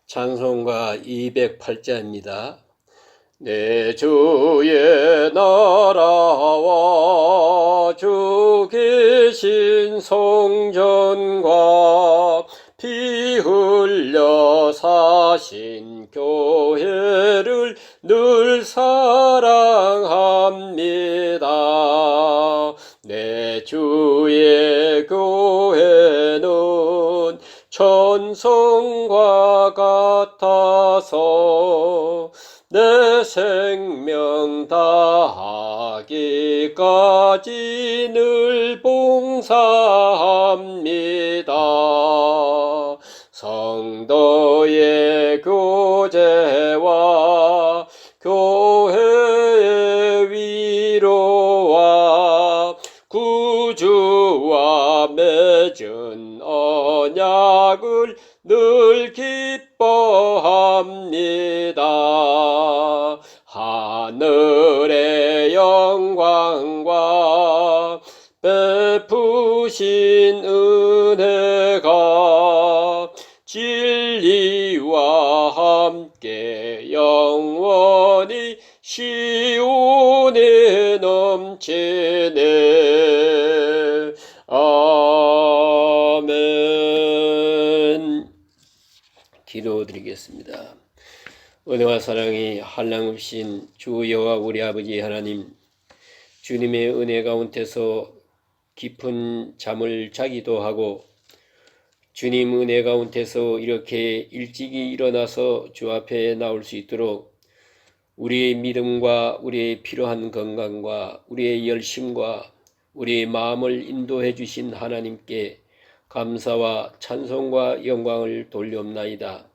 찬송가 208자입니다. 내 주의 나라와 주 계신 성전과 피 흘려 사신 교회를 늘 사랑합니다. 내 주의 교회는 천성과 같아서 내 생명 다하기까지 늘 봉사합니다. 성도의 교제와 교회의 위로와 구주와 맺은 언약을 늘 기뻐합니다. 하늘의 영광과 베푸신 은혜가 진리와 함께 영원히 시온에 넘치네. 아멘. 기도드리겠습니다. 은혜와 사랑이 한량없신 주 여호와 우리 아버지 하나님, 주님의 은혜 가운데서 깊은 잠을 자기도 하고 주님 은혜 가운데서 이렇게 일찍이 일어나서 주 앞에 나올 수 있도록 우리의 믿음과 우리의 필요한 건강과 우리의 열심과 우리의 마음을 인도해 주신 하나님께 감사와 찬송과 영광을 돌려옵나이다.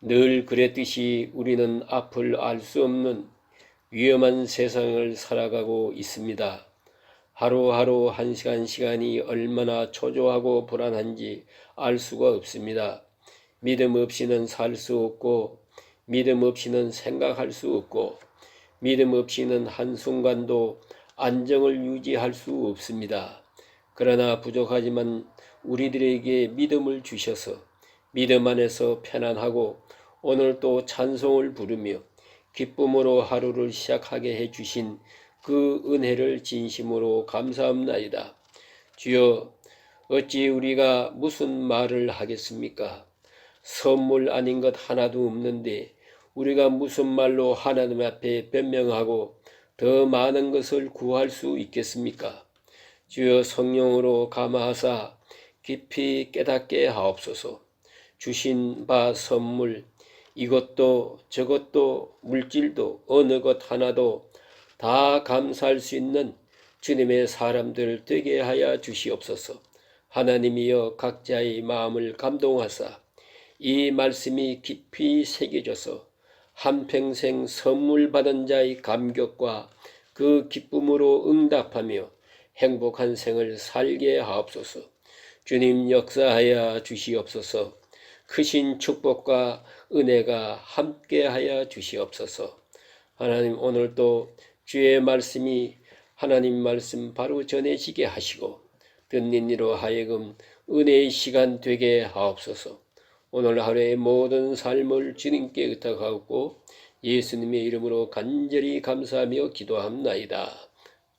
늘 그랬듯이 우리는 앞을 알 수 없는 위험한 세상을 살아가고 있습니다. 하루하루 한 시간이 얼마나 초조하고 불안한지 알 수가 없습니다. 믿음 없이는 살 수 없고 믿음 없이는 생각할 수 없고 믿음 없이는 한순간도 안정을 유지할 수 없습니다. 그러나 부족하지만 우리들에게 믿음을 주셔서 믿음 안에서 편안하고 오늘 또 찬송을 부르며 기쁨으로 하루를 시작하게 해주신 그 은혜를 진심으로 감사합나이다. 주여, 어찌 우리가 무슨 말을 하겠습니까? 선물 아닌 것 하나도 없는데 우리가 무슨 말로 하나님 앞에 변명하고 더 많은 것을 구할 수 있겠습니까? 주여, 성령으로 감화하사 깊이 깨닫게 하옵소서. 주신 바 선물, 이것도 저것도 물질도 어느 것 하나도 다 감사할 수 있는 주님의 사람들 되게 하여 주시옵소서. 하나님이여, 각자의 마음을 감동하사 이 말씀이 깊이 새겨져서 한평생 선물 받은 자의 감격과 그 기쁨으로 응답하며 행복한 생을 살게 하옵소서. 주님, 역사하여 주시옵소서. 크신 축복과 은혜가 함께하여 주시옵소서. 하나님, 오늘도 주의 말씀이 하나님 말씀 바로 전해지게 하시고 듣는 이로 하여금 은혜의 시간 되게 하옵소서. 오늘 하루의 모든 삶을 주님께 의탁하고 예수님의 이름으로 간절히 감사하며 기도합나이다.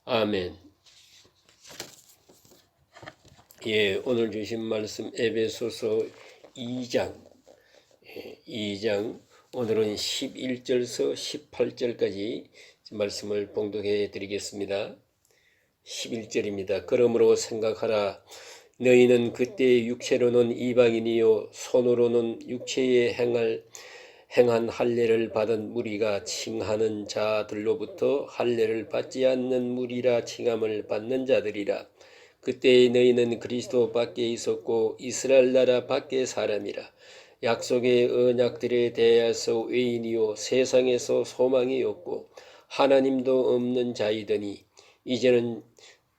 아멘. 오늘 주신 말씀 에베소서 2장 오늘은 11절서 18절까지 말씀을 봉독해 드리겠습니다. 11절입니다. 그러므로 생각하라. 너희는 그때 육체로는 이방인이요 손으로는 육체에 행한 할례를 받은 무리가 칭하는 자들로부터 할례를 받지 않는 무리라 칭함을 받는 자들이라. 그때 너희는 그리스도 밖에 있었고 이스라엘 나라 밖의 사람이라. 약속의 언약들에 대하여서 외인이요 세상에서 소망이 없고 하나님도 없는 자이더니 이제는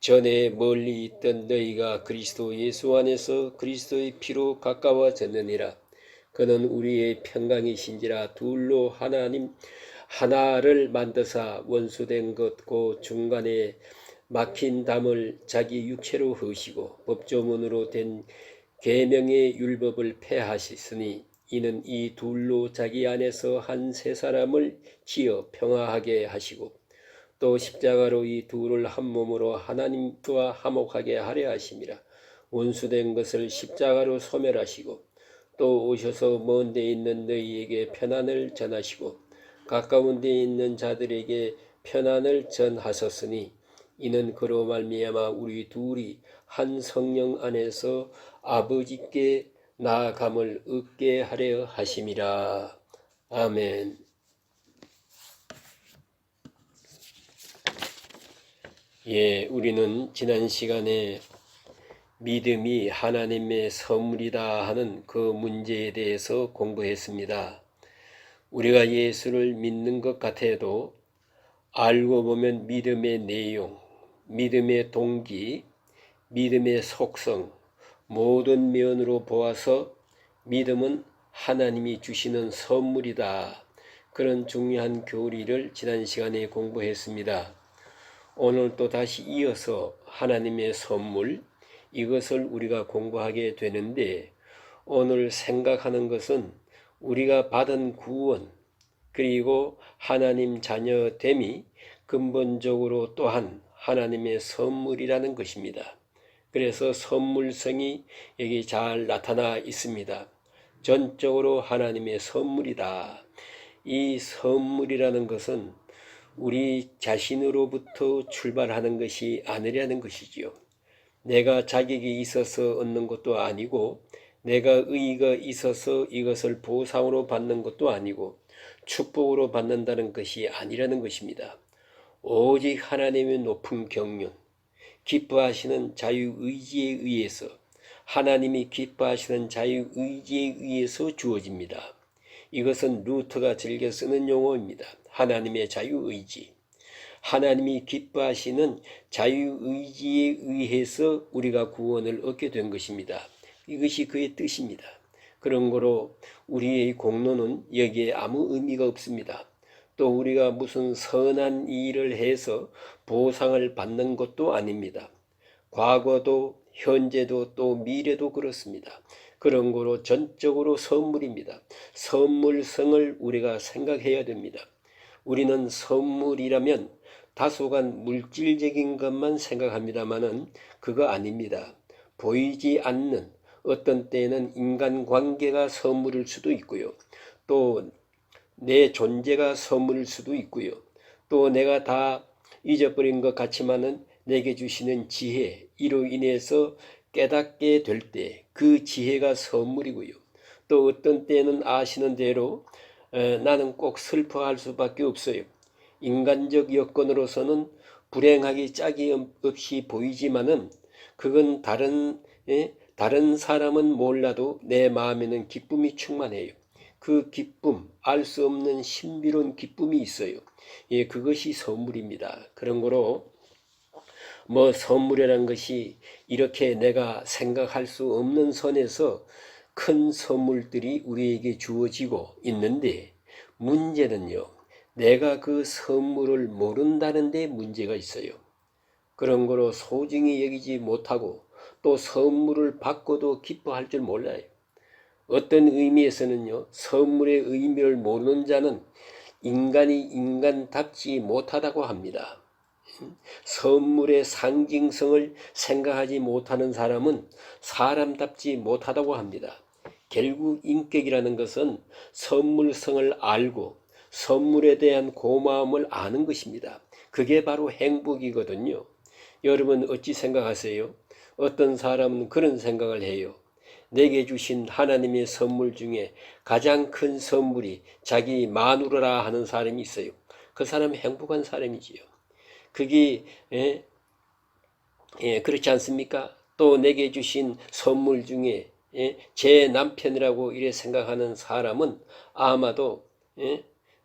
전에 멀리 있던 너희가 그리스도 예수 안에서 그리스도의 피로 가까워졌느니라. 그는 우리의 평강이신지라. 둘로 하나님 하나를 만드사 원수된 것 곧 중간에 막힌 담을 자기 육체로 허시고 법조문으로 된 계명의 율법을 폐하시으니 이는 이 둘로 자기 안에서 한 세 사람을 지어 평화하게 하시고 또 십자가로 이 둘을 한 몸으로 하나님과 화목하게 하려 하심이라. 원수된 것을 십자가로 소멸하시고 또 오셔서 먼 데 있는 너희에게 편안을 전하시고 가까운 데 있는 자들에게 편안을 전하셨으니 이는 그로 말미암아 우리 둘이 한 성령 안에서 아버지께 나아감을 얻게 하려 하심이라. 아멘. 예, 우리는 지난 시간에 믿음이 하나님의 선물이다 하는 그 문제에 대해서 공부했습니다. 우리가 예수를 믿는 것 같아도 알고 보면 믿음의 내용, 믿음의 동기, 믿음의 속성, 모든 면으로 보아서 믿음은 하나님이 주시는 선물이다. 그런 중요한 교리를 지난 시간에 공부했습니다. 오늘 또 다시 이어서 하나님의 선물, 이것을 우리가 공부하게 되는데, 오늘 생각하는 것은 우리가 받은 구원, 그리고 하나님 자녀됨이 근본적으로 또한 하나님의 선물이라는 것입니다. 그래서 선물성이 여기 잘 나타나 있습니다. 전적으로 하나님의 선물이다. 이 선물이라는 것은 우리 자신으로부터 출발하는 것이 아니라는 것이지요. 내가 자격이 있어서 얻는 것도 아니고 내가 의의가 있어서 이것을 보상으로 받는 것도 아니고 축복으로 받는다는 것이 아니라는 것입니다. 오직 하나님의 높은 경륜, 기뻐하시는 자유의지에 의해서, 하나님이 기뻐하시는 자유의지에 의해서 주어집니다. 이것은 루터가 즐겨 쓰는 용어입니다. 하나님의 자유의지. 하나님이 기뻐하시는 자유의지에 의해서 우리가 구원을 얻게 된 것입니다. 이것이 그의 뜻입니다. 그런 거로 우리의 공로는 여기에 아무 의미가 없습니다. 또 우리가 무슨 선한 일을 해서 보상을 받는 것도 아닙니다. 과거도 현재도 또 미래도 그렇습니다. 그런 거로 전적으로 선물입니다. 선물성을 우리가 생각해야 됩니다. 우리는 선물이라면 다소간 물질적인 것만 생각합니다마는 그거 아닙니다. 보이지 않는 어떤 때에는 인간관계가 선물일 수도 있고요. 또 내 존재가 선물일 수도 있고요. 또 내가 다 잊어버린 것 같지만은 내게 주시는 지혜, 이로 인해서 깨닫게 될 때 그 지혜가 선물이고요. 또 어떤 때는 아시는 대로 나는 꼭 슬퍼할 수밖에 없어요. 인간적 여건으로서는 불행하기 짝이 없이 보이지만은 그건 다른 사람은 몰라도 내 마음에는 기쁨이 충만해요. 그 기쁨, 알 수 없는 신비로운 기쁨이 있어요. 예, 그것이 선물입니다. 그런 거로 선물이라는 것이 이렇게 내가 생각할 수 없는 선에서 큰 선물들이 우리에게 주어지고 있는데, 문제는요, 내가 그 선물을 모른다는 데 문제가 있어요. 그런 거로 소중히 여기지 못하고 또 선물을 받고도 기뻐할 줄 몰라요. 어떤 의미에서는요, 선물의 의미를 모르는 자는 인간이 인간답지 못하다고 합니다. 선물의 상징성을 생각하지 못하는 사람은 사람답지 못하다고 합니다. 결국 인격이라는 것은 선물성을 알고 선물에 대한 고마움을 아는 것입니다. 그게 바로 행복이거든요. 여러분 어찌 생각하세요? 어떤 사람은 그런 생각을 해요. 내게 주신 하나님의 선물 중에 가장 큰 선물이 자기 마누라라 하는 사람이 있어요. 그 사람은 행복한 사람이지요. 그게 그렇지 않습니까? 또 내게 주신 선물 중에 제 남편이라고 이래 생각하는 사람은 아마도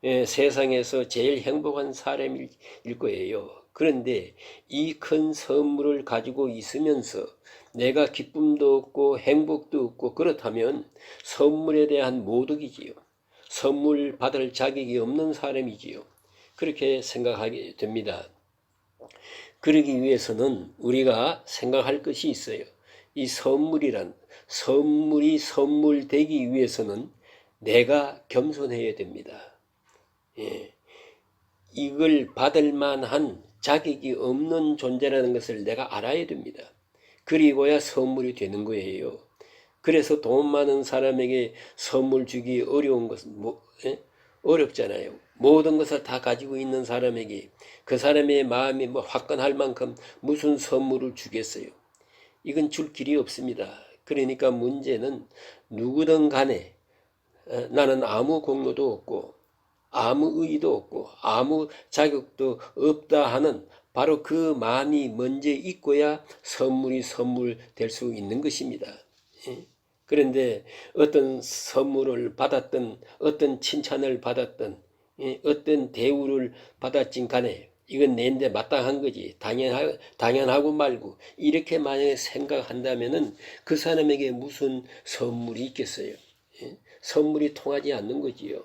세상에서 제일 행복한 사람일 거예요. 그런데 이 큰 선물을 가지고 있으면서 내가 기쁨도 없고 행복도 없고 그렇다면 선물에 대한 모독이지요. 선물 받을 자격이 없는 사람이지요. 그렇게 생각하게 됩니다. 그러기 위해서는 우리가 생각할 것이 있어요. 이 선물이 선물되기 위해서는 내가 겸손해야 됩니다. 예. 이걸 받을 만한 자격이 없는 존재라는 것을 내가 알아야 됩니다. 그리고야 선물이 되는 거예요. 그래서 돈 많은 사람에게 선물 주기 어려운 것은 어렵잖아요. 모든 것을 다 가지고 있는 사람에게 그 사람의 마음이 화끈할 만큼 무슨 선물을 주겠어요. 이건 줄 길이 없습니다. 그러니까 문제는 누구든 간에 나는 아무 공로도 없고 아무 의의도 없고 아무 자격도 없다 하는 바로 그 마음이 먼저 있고야 선물이 선물될 수 있는 것입니다. 그런데 어떤 선물을 받았든 어떤 칭찬을 받았든 어떤 대우를 받았진 간에 이건 내인데 마땅한 거지 당연하고 말고 이렇게 만약에 생각한다면은 그 사람에게 무슨 선물이 있겠어요. 선물이 통하지 않는 거지요.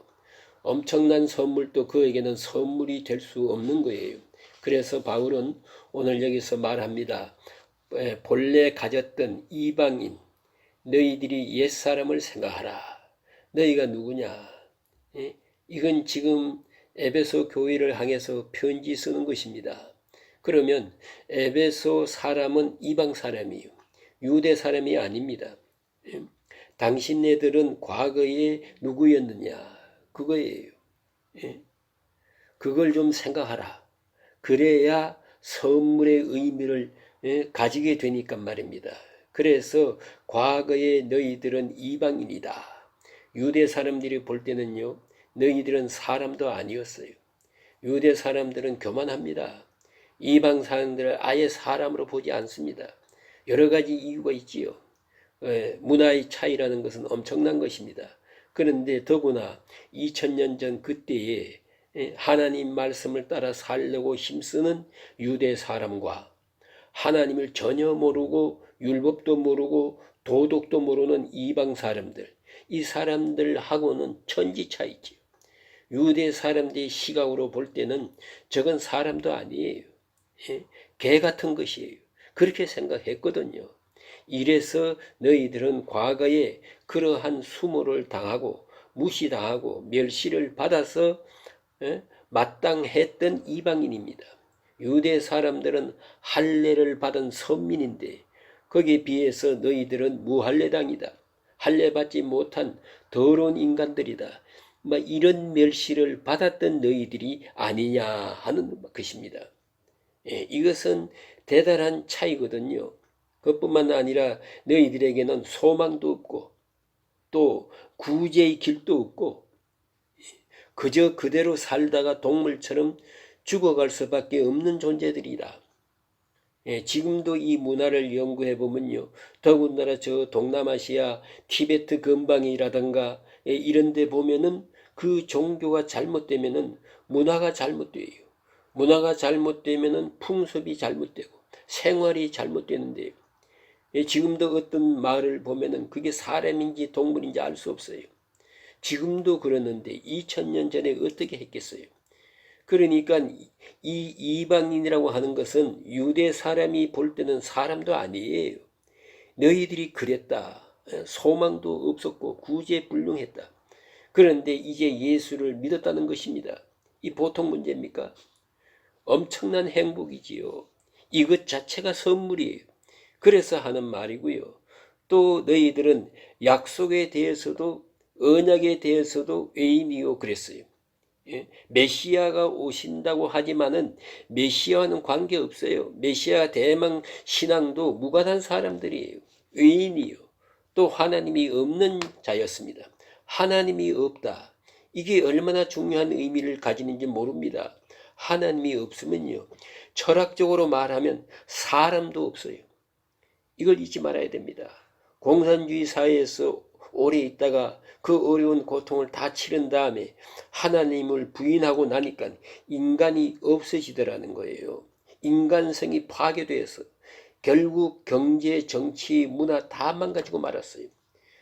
엄청난 선물도 그에게는 선물이 될 수 없는 거예요. 그래서 바울은 오늘 여기서 말합니다. 본래 가졌던 이방인 너희들이 옛사람을 생각하라. 너희가 누구냐? 이건 지금 에베소 교회를 향해서 편지 쓰는 것입니다. 그러면 에베소 사람은 이방 사람이요. 유대 사람이 아닙니다. 당신네들은 과거에 누구였느냐? 그거예요. 그걸 좀 생각하라. 그래야 선물의 의미를 가지게 되니까 말입니다. 그래서 과거에 너희들은 이방인이다. 유대 사람들이 볼 때는요. 너희들은 사람도 아니었어요. 유대 사람들은 교만합니다. 이방 사람들을 아예 사람으로 보지 않습니다. 여러 가지 이유가 있지요. 문화의 차이라는 것은 엄청난 것입니다. 그런데 더구나 2000년 전 그때에 하나님 말씀을 따라 살려고 힘쓰는 유대 사람과 하나님을 전혀 모르고 율법도 모르고 도덕도 모르는 이방 사람들, 이 사람들하고는 천지 차이지요. 유대 사람들의 시각으로 볼 때는 저건 사람도 아니에요. 개 같은 것이에요. 그렇게 생각했거든요. 이래서 너희들은 과거에 그러한 수모를 당하고 무시당하고 멸시를 받아서 마땅했던 이방인입니다. 유대 사람들은 할례를 받은 선민인데 거기에 비해서 너희들은 무할례당이다. 할례받지 못한 더러운 인간들이다. 이런 멸시를 받았던 너희들이 아니냐 하는 것입니다. 이것은 대단한 차이거든요. 그것뿐만 아니라 너희들에게는 소망도 없고 또 구제의 길도 없고 그저 그대로 살다가 동물처럼 죽어갈 수밖에 없는 존재들이다. 지금도 이 문화를 연구해 보면요. 더군다나 저 동남아시아 티베트 근방이라든가 이런 데 보면은 그 종교가 잘못되면은 문화가 잘못돼요. 문화가 잘못되면은 풍습이 잘못되고 생활이 잘못되는데요. 지금도 어떤 마을을 보면은 그게 사람인지 동물인지 알 수 없어요. 지금도 그러는데 2000년 전에 어떻게 했겠어요? 그러니까 이 이방인이라고 하는 것은 유대 사람이 볼 때는 사람도 아니에요. 너희들이 그랬다. 소망도 없었고 구제불능했다. 그런데 이제 예수를 믿었다는 것입니다. 이 보통 문제입니까? 엄청난 행복이지요. 이것 자체가 선물이에요. 그래서 하는 말이고요. 또 너희들은 약속에 대해서도 언약에 대해서도 의미요 그랬어요. 메시아가 오신다고 하지만은 메시아와는 관계없어요. 메시아 대망 신앙도 무관한 사람들이에요. 의인이요. 또 하나님이 없는 자였습니다. 하나님이 없다. 이게 얼마나 중요한 의미를 가지는지 모릅니다. 하나님이 없으면요. 철학적으로 말하면 사람도 없어요. 이걸 잊지 말아야 됩니다. 공산주의 사회에서 오래 있다가 그 어려운 고통을 다 치른 다음에 하나님을 부인하고 나니까 인간이 없어지더라는 거예요. 인간성이 파괴돼서 결국 경제, 정치, 문화 다 망가지고 말았어요.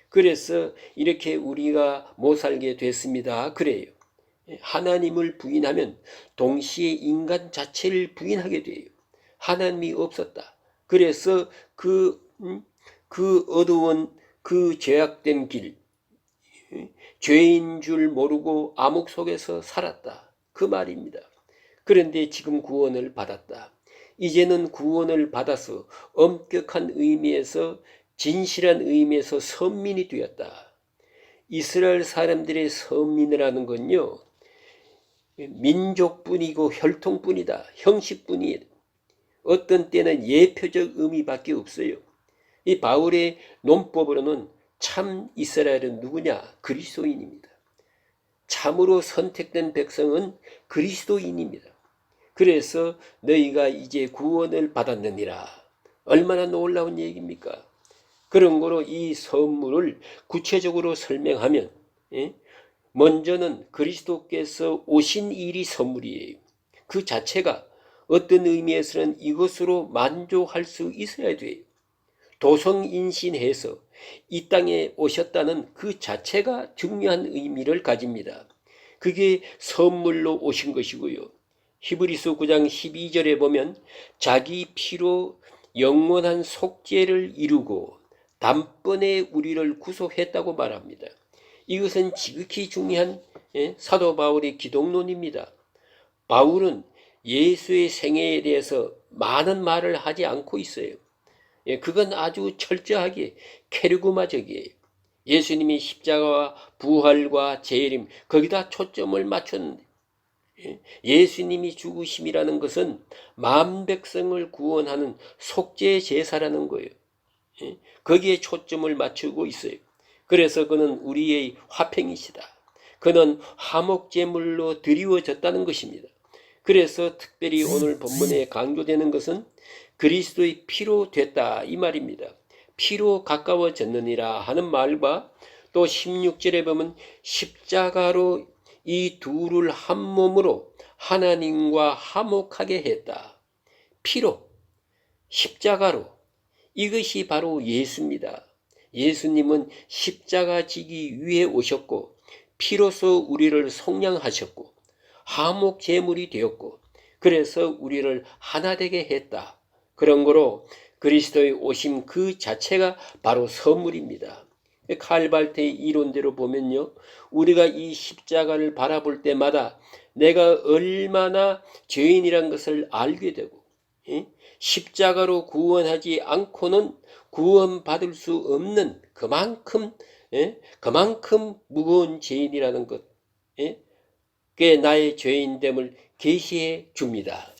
그래서 이렇게 우리가 못 살게 됐습니다. 그래요. 하나님을 부인하면 동시에 인간 자체를 부인하게 돼요. 하나님이 없었다. 그래서 그 어두운 그 죄악된 길, 죄인 줄 모르고 암흑 속에서 살았다. 그 말입니다. 그런데 지금 구원을 받았다. 이제는 구원을 받아서 엄격한 의미에서 진실한 의미에서 선민이 되었다. 이스라엘 사람들의 선민이라는 건요, 민족뿐이고 혈통뿐이다. 형식뿐이에요. 어떤 때는 예표적 의미밖에 없어요. 이 바울의 논법으로는 참 이스라엘은 누구냐? 그리스도인입니다. 참으로 선택된 백성은 그리스도인입니다. 그래서 너희가 이제 구원을 받았느니라. 얼마나 놀라운 얘기입니까? 그런 거로 이 선물을 구체적으로 설명하면, 먼저는 그리스도께서 오신 일이 선물이에요. 그 자체가 어떤 의미에서는 이것으로 만족할 수 있어야 돼요. 도성인신해서 이 땅에 오셨다는 그 자체가 중요한 의미를 가집니다. 그게 선물로 오신 것이고요. 히브리서 9장 12절에 보면 자기 피로 영원한 속죄를 이루고 단번에 우리를 구속했다고 말합니다. 이것은 지극히 중요한 사도 바울의 기독론입니다. 바울은 예수의 생애에 대해서 많은 말을 하지 않고 있어요. 그건 아주 철저하게 케르구마적이에요. 예수님이 십자가와 부활과 재림 거기다 초점을 맞췄는데, 예수님이 죽으심이라는 것은 만백성을 구원하는 속죄 제사라는 거예요. 거기에 초점을 맞추고 있어요. 그래서 그는 우리의 화평이시다. 그는 화목제물로 드리워졌다는 것입니다. 그래서 특별히 오늘 본문에 강조되는 것은 그리스도의 피로 됐다 이 말입니다. 피로 가까워졌느니라 하는 말과 또 16절에 보면 십자가로 이 둘을 한 몸으로 하나님과 화목하게 했다. 피로, 십자가로, 이것이 바로 예수입니다. 예수님은 십자가 지기 위해 오셨고 피로써 우리를 속량하셨고 화목 제물이 되었고 그래서 우리를 하나 되게 했다. 그런 거로 그리스도의 오심 그 자체가 바로 선물입니다. 칼발트의 이론대로 보면요, 우리가 이 십자가를 바라볼 때마다 내가 얼마나 죄인이란 것을 알게 되고, 십자가로 구원하지 않고는 구원받을 수 없는 그만큼 무거운 죄인이라는 것, 그게 나의 죄인됨을 계시해 줍니다.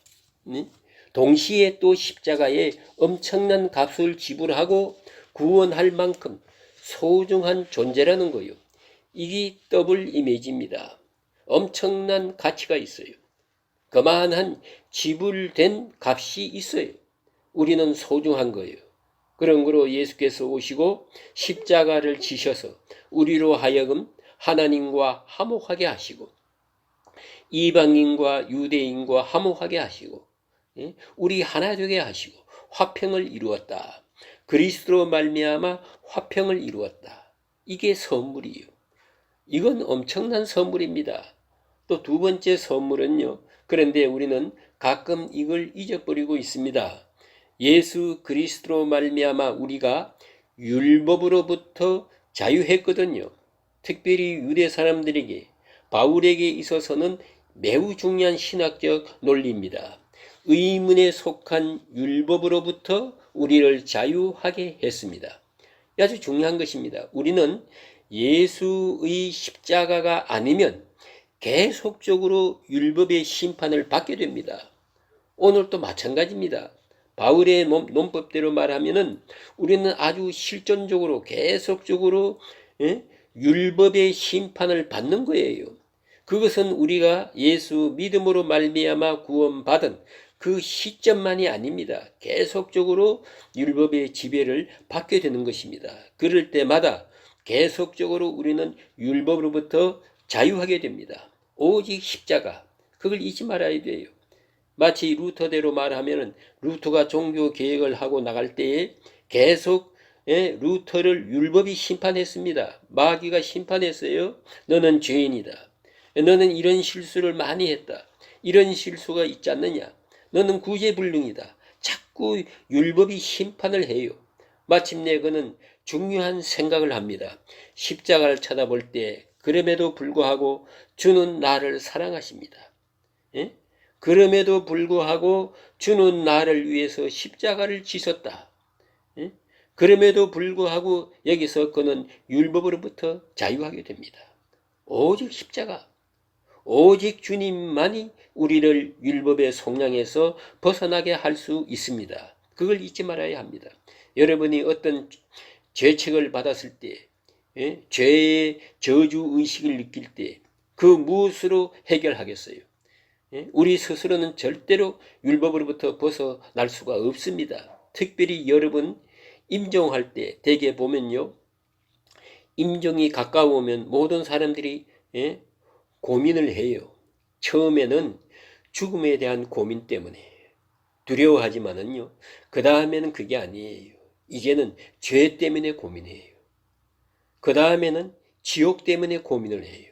동시에 또 십자가에 엄청난 값을 지불하고 구원할 만큼 소중한 존재라는 거예요. 이게 더블 이미지입니다. 엄청난 가치가 있어요. 그만한 지불된 값이 있어요. 우리는 소중한 거예요. 그런 거로 예수께서 오시고 십자가를 지셔서 우리로 하여금 하나님과 화목하게 하시고 이방인과 유대인과 화목하게 하시고 우리 하나 되게 하시고 화평을 이루었다. 그리스도로 말미암아 화평을 이루었다. 이게 선물이에요. 이건 엄청난 선물입니다. 또 두 번째 선물은요. 그런데 우리는 가끔 이걸 잊어버리고 있습니다. 예수 그리스도로 말미암아 우리가 율법으로부터 자유했거든요. 특별히 유대 사람들에게 바울에게 있어서는 매우 중요한 신학적 논리입니다. 의문에 속한 율법으로부터 우리를 자유하게 했습니다. 아주 중요한 것입니다. 우리는 예수의 십자가가 아니면 계속적으로 율법의 심판을 받게 됩니다. 오늘도 마찬가지입니다. 바울의 논법대로 말하면은 우리는 아주 실존적으로 계속적으로 율법의 심판을 받는 거예요. 그것은 우리가 예수 믿음으로 말미암아 구원받은 그 시점만이 아닙니다. 계속적으로 율법의 지배를 받게 되는 것입니다. 그럴 때마다 계속적으로 우리는 율법으로부터 자유하게 됩니다. 오직 십자가, 그걸 잊지 말아야 돼요. 마치 루터대로 말하면 루터가 종교 개혁을 하고 나갈 때에 계속 루터를 율법이 심판했습니다. 마귀가 심판했어요. 너는 죄인이다. 너는 이런 실수를 많이 했다. 이런 실수가 있지 않느냐. 너는 구제불능이다. 자꾸 율법이 심판을 해요. 마침내 그는 중요한 생각을 합니다. 십자가를 쳐다볼 때 그럼에도 불구하고 주는 나를 사랑하십니다. 예? 그럼에도 불구하고 주는 나를 위해서 십자가를 지셨다. 예? 그럼에도 불구하고 여기서 그는 율법으로부터 자유하게 됩니다. 오직 십자가, 오직 주님만이 우리를 율법의 속량에서 벗어나게 할 수 있습니다. 그걸 잊지 말아야 합니다. 여러분이 어떤 죄책을 받았을 때, 죄의 저주 의식을 느낄 때 그 무엇으로 해결하겠어요? 우리 스스로는 절대로 율법으로부터 벗어날 수가 없습니다. 특별히 여러분 임종할 때 대개 보면요, 임종이 가까우면 모든 사람들이 고민을 해요. 처음에는 죽음에 대한 고민 때문에 두려워하지만은요, 그 다음에는 그게 아니에요. 이제는 죄 때문에 고민해요. 그 다음에는 지옥 때문에 고민을 해요.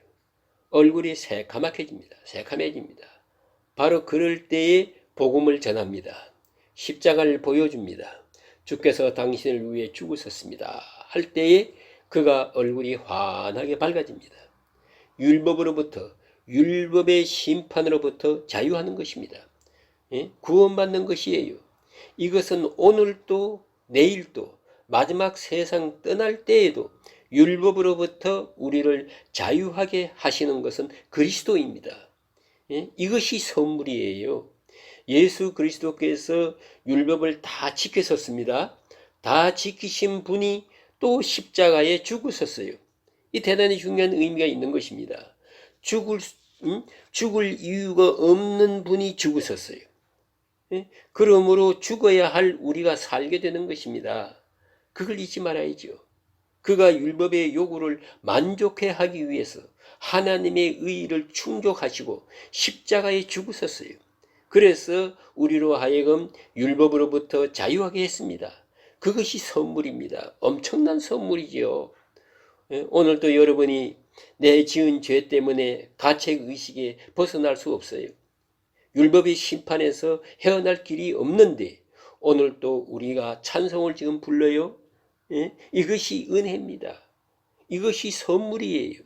얼굴이 새카맣게집니다. 새카매집니다. 바로 그럴 때에 복음을 전합니다. 십자가를 보여줍니다. 주께서 당신을 위해 죽으셨습니다. 할 때에 그가 얼굴이 환하게 밝아집니다. 율법으로부터, 율법의 심판으로부터 자유하는 것입니다. 구원받는 것이에요. 이것은 오늘도 내일도 마지막 세상 떠날 때에도 율법으로부터 우리를 자유하게 하시는 것은 그리스도입니다. 이것이 선물이에요. 예수 그리스도께서 율법을 다 지키셨습니다. 다 지키신 분이 또 십자가에 죽으셨어요. 이 대단히 중요한 의미가 있는 것입니다. 죽을 이유가 없는 분이 죽으셨어요. 그러므로 죽어야 할 우리가 살게 되는 것입니다. 그걸 잊지 말아야죠. 그가 율법의 요구를 만족해 하기 위해서 하나님의 의의를 충족하시고 십자가에 죽으셨어요. 그래서 우리로 하여금 율법으로부터 자유하게 했습니다. 그것이 선물입니다. 엄청난 선물이지요. 오늘도 여러분이 내 지은 죄 때문에 가책의식에 벗어날 수 없어요. 율법의 심판에서 헤어날 길이 없는데 오늘도 우리가 찬송을 지금 불러요. 이것이 은혜입니다. 이것이 선물이에요.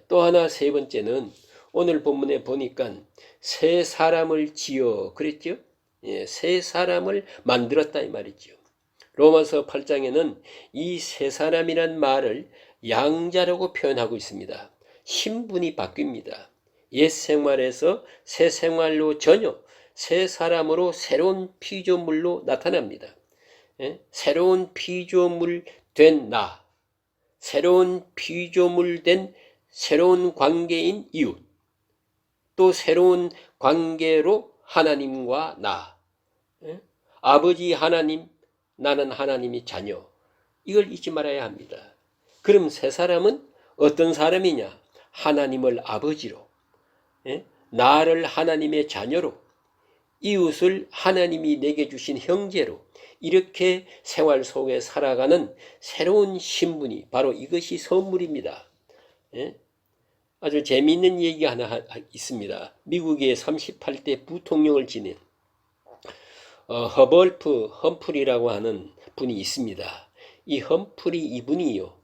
또 하나 세 번째는 오늘 본문에 보니까 새 사람을 지어 그랬죠. 새 사람을 만들었다 이 말이죠. 로마서 8장에는 이 새 사람이란 말을 양자라고 표현하고 있습니다. 신분이 바뀝니다. 옛 생활에서 새 생활로 전혀 새 사람으로 새로운 피조물로 나타납니다. 새로운 피조물 된 나, 새로운 피조물 된 새로운 관계인 이웃, 또 새로운 관계로 하나님과 나, 아버지 하나님, 나는 하나님의 자녀, 이걸 잊지 말아야 합니다. 그럼 새 사람은 어떤 사람이냐? 하나님을 아버지로, 나를 하나님의 자녀로, 이웃을 하나님이 내게 주신 형제로 이렇게 생활 속에 살아가는 새로운 신분이 바로 이것이 선물입니다. 아주 재미있는 얘기가 하나 있습니다. 미국의 38대 부통령을 지낸 허벌프 험프리라고 하는 분이 있습니다. 이 험프리 이분이요,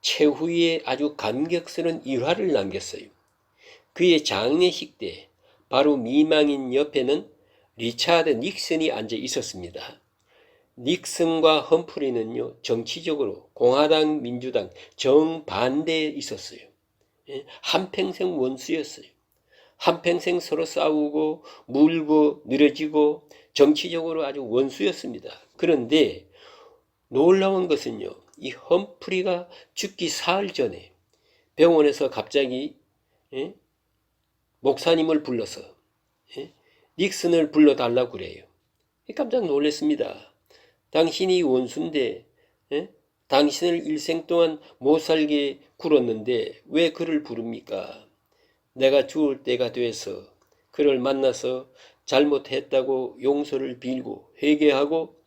최후의 아주 감격스러운 일화를 남겼어요. 그의 장례식 때 바로 미망인 옆에는 리차드 닉슨이 앉아 있었습니다. 닉슨과 험프리는요, 정치적으로 공화당, 민주당 정반대에 있었어요. 한평생 원수였어요. 한평생 서로 싸우고 물고 늘어지고 정치적으로 아주 원수였습니다. 그런데 놀라운 것은요, 이 험프리가 죽기 사흘 전에 병원에서 갑자기 목사님을 불러서 닉슨을 불러달라고 그래요. 깜짝 놀랐습니다. 당신이 원수인데 당신을 일생 동안 못 살게 굴었는데 왜 그를 부릅니까? 내가 죽을 때가 돼서 그를 만나서 잘못했다고 용서를 빌고 회개하고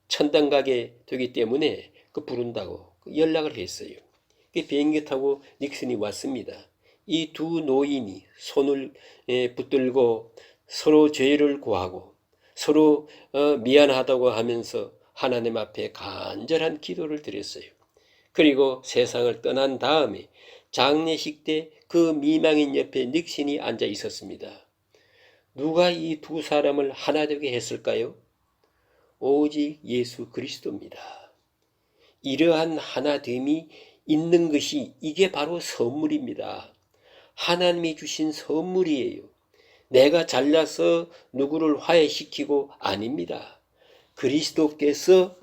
천당 가게 되기 때문에 그 부른다고 연락을 했어요. 비행기 타고 닉슨이 왔습니다. 이 두 노인이 손을 붙들고 서로 죄를 고하고 서로 미안하다고 하면서 하나님 앞에 간절한 기도를 드렸어요. 그리고 세상을 떠난 다음에 장례식 때 그 미망인 옆에 닉슨이 앉아 있었습니다. 누가 이 두 사람을 하나 되게 했을까요? 오직 예수 그리스도입니다. 이러한 하나됨이 있는 것이 이게 바로 선물입니다. 하나님이 주신 선물이에요. 내가 잘나서 누구를 화해시키고 아닙니다. 그리스도께서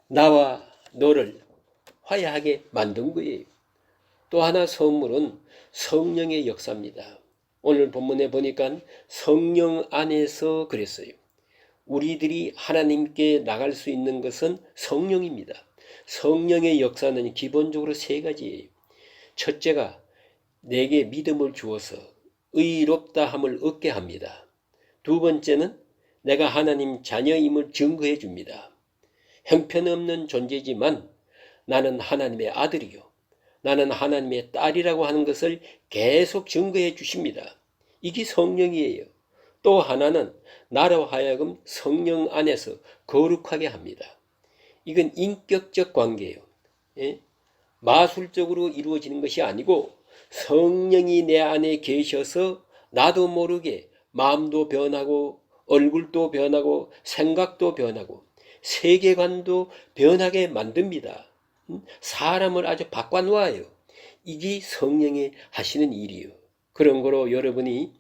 나와 너를 화해하게 만든 거예요. 또 하나 선물은 성령의 역사입니다. 오늘 본문에 보니까 성령 안에서 그랬어요. 우리들이 하나님께 나갈 수 있는 것은 성령입니다. 성령의 역사는 기본적으로 세 가지예요. 첫째가 내게 믿음을 주어서 의롭다 함을 얻게 합니다. 두 번째는 내가 하나님 자녀임을 증거해 줍니다. 형편없는 존재지만 나는 하나님의 아들이요, 나는 하나님의 딸이라고 하는 것을 계속 증거해 주십니다. 이게 성령이에요. 또 하나는 나로 하여금 성령 안에서 거룩하게 합니다. 이건 인격적 관계예요. 마술적으로 이루어지는 것이 아니고 성령이 내 안에 계셔서 나도 모르게 마음도 변하고 얼굴도 변하고 생각도 변하고 세계관도 변하게 만듭니다. 사람을 아주 바꿔놓아요. 이게 성령이 하시는 일이요. 그런 거로 여러분이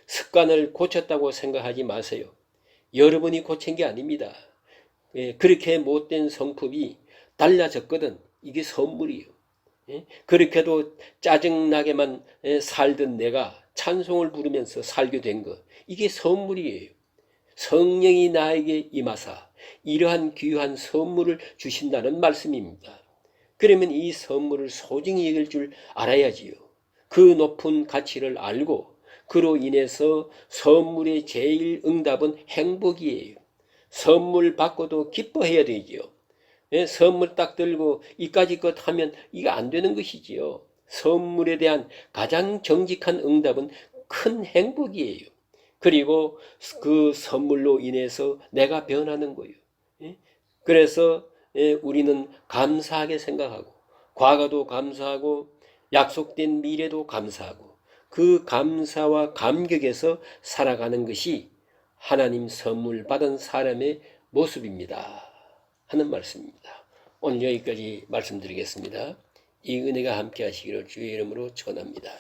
습관을 고쳤다고 생각하지 마세요. 여러분이 고친 게 아닙니다. 그렇게 못된 성품이 달라졌거든. 이게 선물이요. 그렇게도 짜증나게만 살던 내가 찬송을 부르면서 살게 된 것, 이게 선물이에요. 성령이 나에게 임하사 이러한 귀한 선물을 주신다는 말씀입니다. 그러면 이 선물을 소중히 여길 줄 알아야지요. 그 높은 가치를 알고 그로 인해서 선물의 제일 응답은 행복이에요. 선물 받고도 기뻐해야 되지요. 선물 딱 들고 이까지 것 하면 이거 안 되는 것이지요. 선물에 대한 가장 정직한 응답은 큰 행복이에요. 그리고 그 선물로 인해서 내가 변하는 거예요. 그래서 우리는 감사하게 생각하고 과거도 감사하고 약속된 미래도 감사하고 그 감사와 감격에서 살아가는 것이 하나님 선물 받은 사람의 모습입니다 하는 말씀입니다. 오늘 여기까지 말씀드리겠습니다. 이 은혜가 함께 하시기를 주의 이름으로 축원합니다.